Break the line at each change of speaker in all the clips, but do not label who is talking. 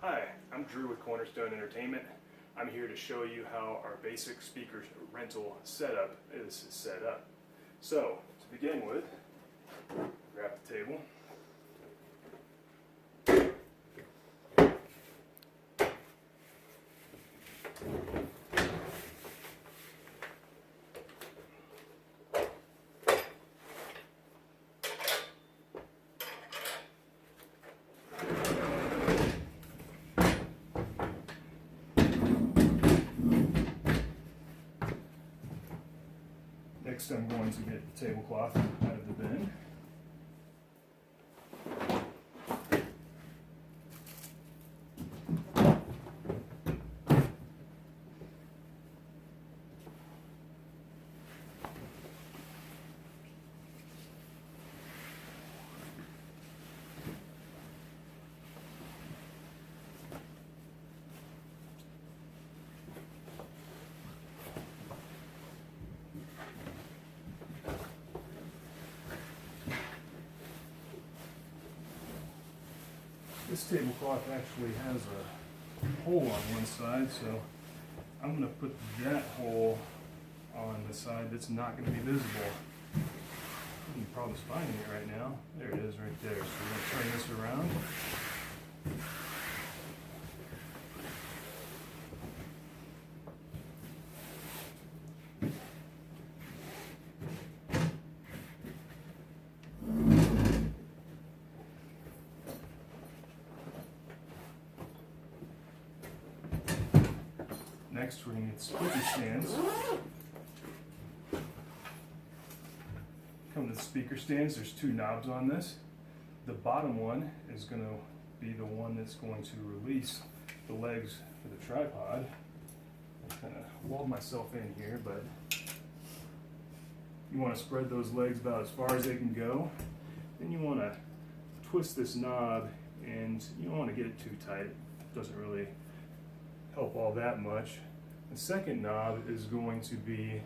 Hi, I'm Drew with Cornerstone Entertainment. I'm here to show you how our basic speaker rental setup is set up. So, to begin with, grab the table. Next, I'm going to get the tablecloth out of the bin. This tablecloth actually has a hole on one side, so I'm going to put that hole on the side that's not going to be visible. You can probably find it right now. There it is right there. So we're going to turn this around. Next, we're going to get speaker stands. Come to the speaker stands, there's two knobs on this. The bottom one is going to be the one that's going to release the legs for the tripod. I kind of walled myself in here, but you want to spread those legs about as far as they can go. Then you want to twist this knob, and you don't want to get it too tight. It doesn't really help all that much. The second knob is going to be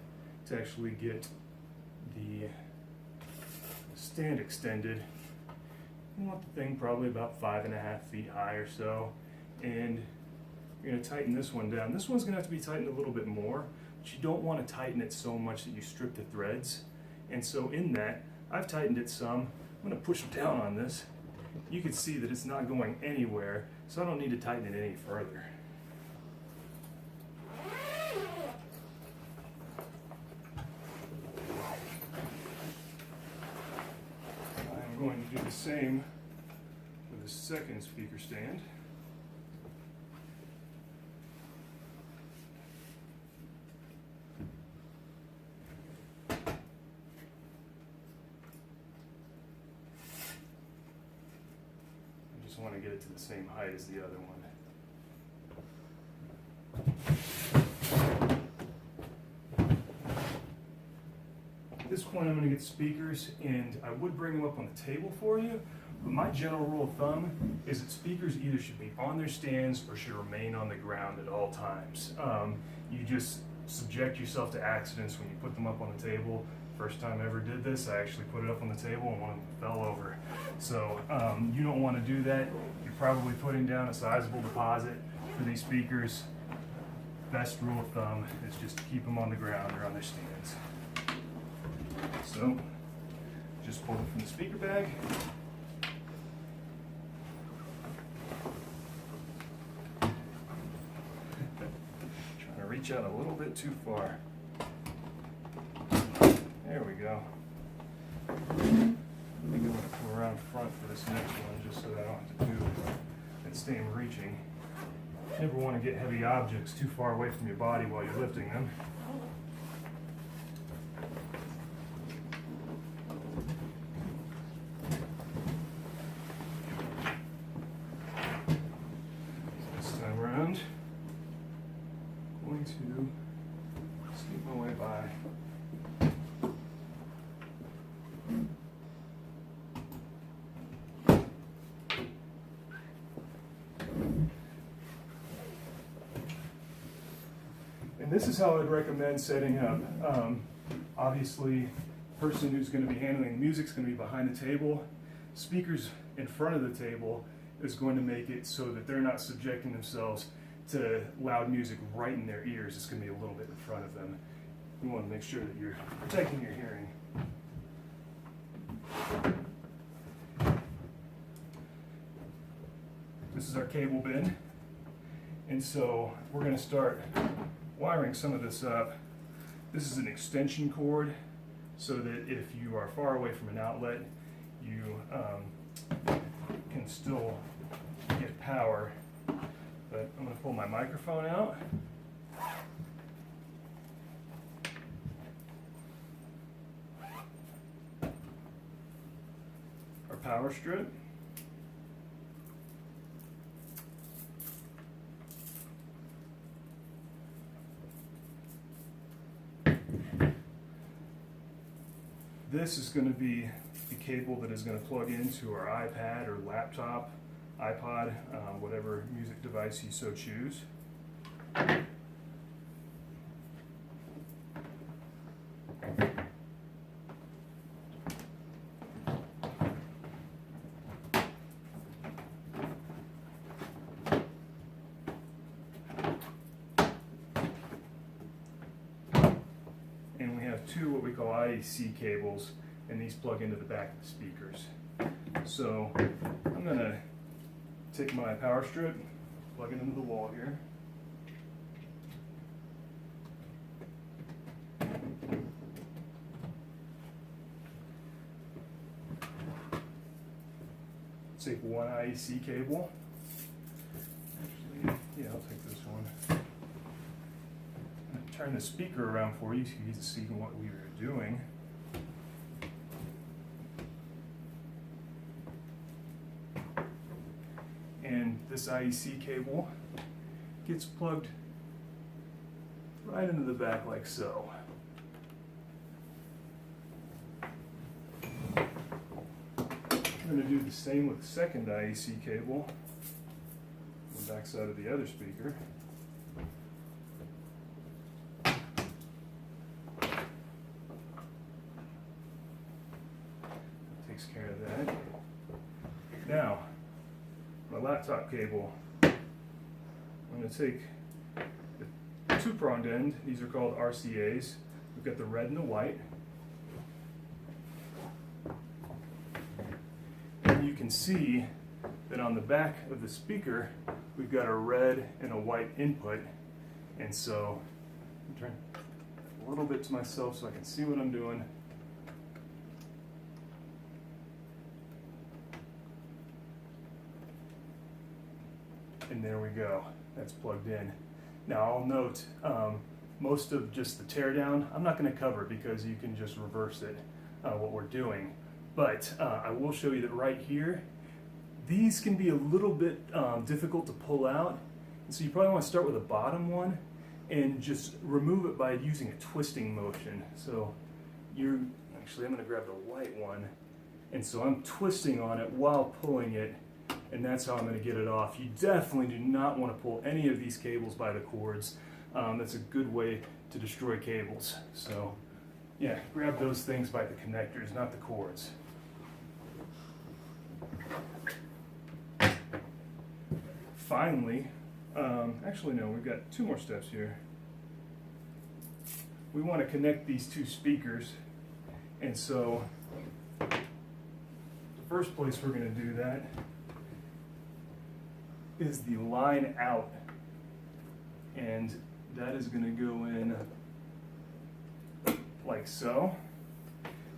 to actually get the stand extended. You want the thing probably about 5.5 feet high or so, and you're going to tighten this one down. This one's going to have to be tightened a little bit more, but you don't want to tighten it so much that you strip the threads. And so in that, I've tightened it some. I'm going to push down on this. You can see that it's not going anywhere, so I don't need to tighten it any further. I'm going to do the same with the second speaker stand. I just want to get it to the same height as the other one. At this point, I'm going to get speakers, and I would bring them up on the table for you, but my general rule of thumb is that speakers either should be on their stands or should remain on the ground at all times. You just subject yourself to accidents when you put them up on the table. First time I ever did this, I actually put it up on the table and one of them fell over. So you don't want to do that. You're probably putting down a sizable deposit for these speakers. Best rule of thumb is just to keep them on the ground or on their stands. So, just pull it from the speaker bag. Trying to reach out a little bit too far. There we go. I think I'm going to come around front for this next one just so that I don't have to do that same reaching. You never want to get heavy objects too far away from your body while you're lifting them. Around. Going to sneak my way by. And this is how I'd recommend setting up. Obviously, the person who's going to be handling the music is going to be behind the table. Speakers in front of the table, is going to make it so that they're not subjecting themselves to loud music right in their ears. It's going to be a little bit in front of them. You want to make sure that you're protecting your hearing. This is our cable bin, and so we're going to start wiring some of this up. This is an extension cord, so that if you are far away from an outlet, you can still get power. But I'm going to pull my microphone out. Our power strip. This is going to be the cable that is going to plug into our iPad or laptop, iPod, whatever music device you so choose. And we have two what we call IEC cables, and these plug into the back of the speakers. So I'm going to take my power strip, plug it into the wall here. Take one IEC cable. Actually, yeah, I'll take this one. Turn the speaker around for you so you can see what we are doing. And this IEC cable gets plugged right into the back like so. I'm going to do the same with the second IEC cable on the back side of the other speaker. Takes care of that. Now, my laptop cable, I'm going to take the two-pronged end. These are called RCAs. We've got the red and the white. And you can see that on the back of the speaker, we've got a red and a white input. And so, I'm turning a little bit to myself so I can see what I'm doing. And there we go, that's plugged in. Now I'll note, most of just the teardown, I'm not going to cover because you can just reverse it, what we're doing. But I will show you that right here, these can be a little bit difficult to pull out. And so you probably want to start with the bottom one and just remove it by using a twisting motion. So actually I'm going to grab the white one. And so I'm twisting on it while pulling it. And that's how I'm going to get it off. You definitely do not want to pull any of these cables by the cords. That's a good way to destroy cables. So yeah, grab those things by the connectors, not the cords. Finally, actually no, we've got two more steps here. We want to connect these two speakers. And so the first place we're going to do that is the line out, and that is going to go in like so.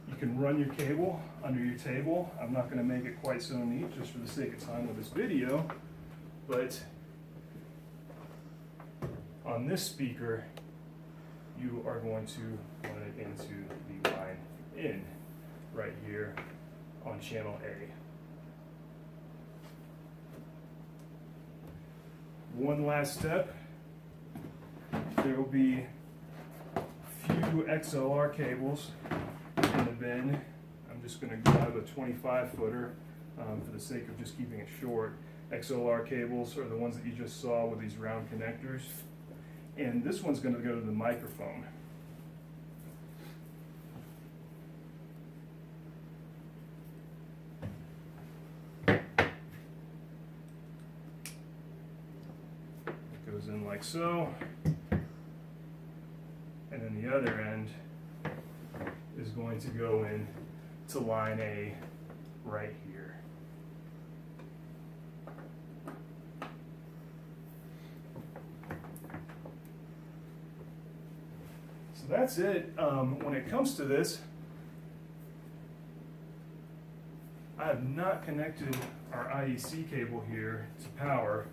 You can run your cable under your table. I'm not going to make it quite so neat just for the sake of time with this video, but on this speaker you are going to run it into the line in right here on channel A. One last step, there will be a few XLR cables in the bin. I'm just going to grab a 25 footer for the sake of just keeping it short. XLR cables are the ones that you just saw with these round connectors. And this one's going to go to the microphone. goes in like so, and then the other end is going to go in to line A right here. So that's it. When it comes to this, I have not connected our IEC cable here to power.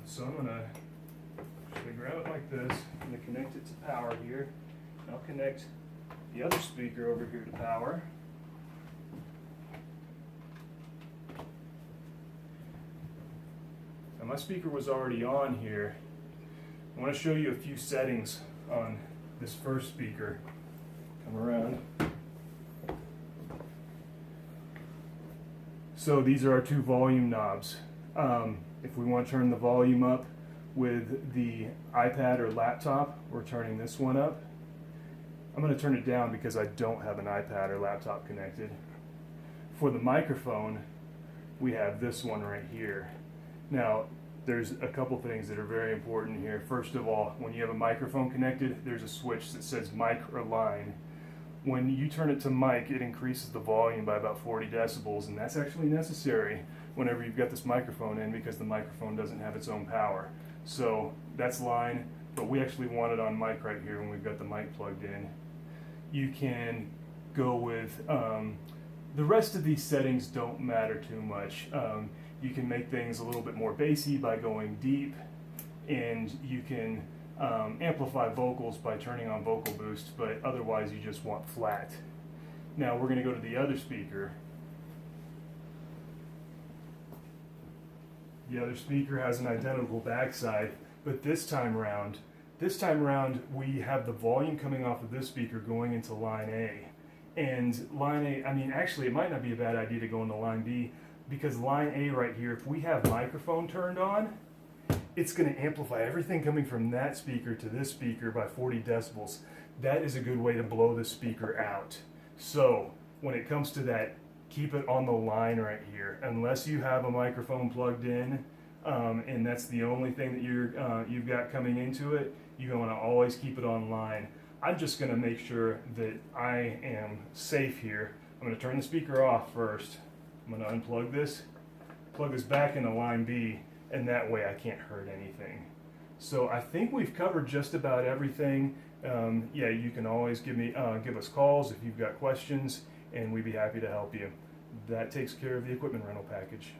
So I'm gonna grab it like this. I'm gonna connect it to power here. And I'll connect the other speaker over here to power. Now my speaker was already on here. I want to show you a few settings on this first speaker. Come around. So these are our two volume knobs. If we want to turn the volume up with the iPad or laptop, we're turning this one up. I'm going to turn it down because I don't have an iPad or laptop connected. For the microphone, we have this one right here. Now, there's a couple things that are very important here. First of all, when you have a microphone connected, there's a switch that says mic or line. When you turn it to mic, it increases the volume by about 40 decibels, and that's actually necessary whenever you've got this microphone in because the microphone doesn't have its own power. So that's line, but we actually want it on mic right here when we've got the mic plugged in. You can go with, the rest of these settings don't matter too much. You can make things a little bit more bassy by going deep, and you can amplify vocals by turning on vocal boost, but otherwise you just want flat. Now we're going to go to the other speaker. The other speaker has an identical backside, but this time around we have the volume coming off of this speaker going into line A. And line A, I mean, actually it might not be a bad idea to go into line B, because line A right here, if we have microphone turned on, it's going to amplify everything coming from that speaker to this speaker by 40 decibels. That is a good way to blow the speaker out. So when it comes to that, keep it on the line right here. Unless you have a microphone plugged in, and that's the only thing that you've got coming into it, you want to always keep it on line. I'm just going to make sure that I am safe here. I'm going to turn the speaker off first. I'm going to unplug this, plug this back into line B, and that way I can't hurt anything. So I think we've covered just about everything. Yeah, you can always give us calls if you've got questions, and we'd be happy to help you. That takes care of the equipment rental package.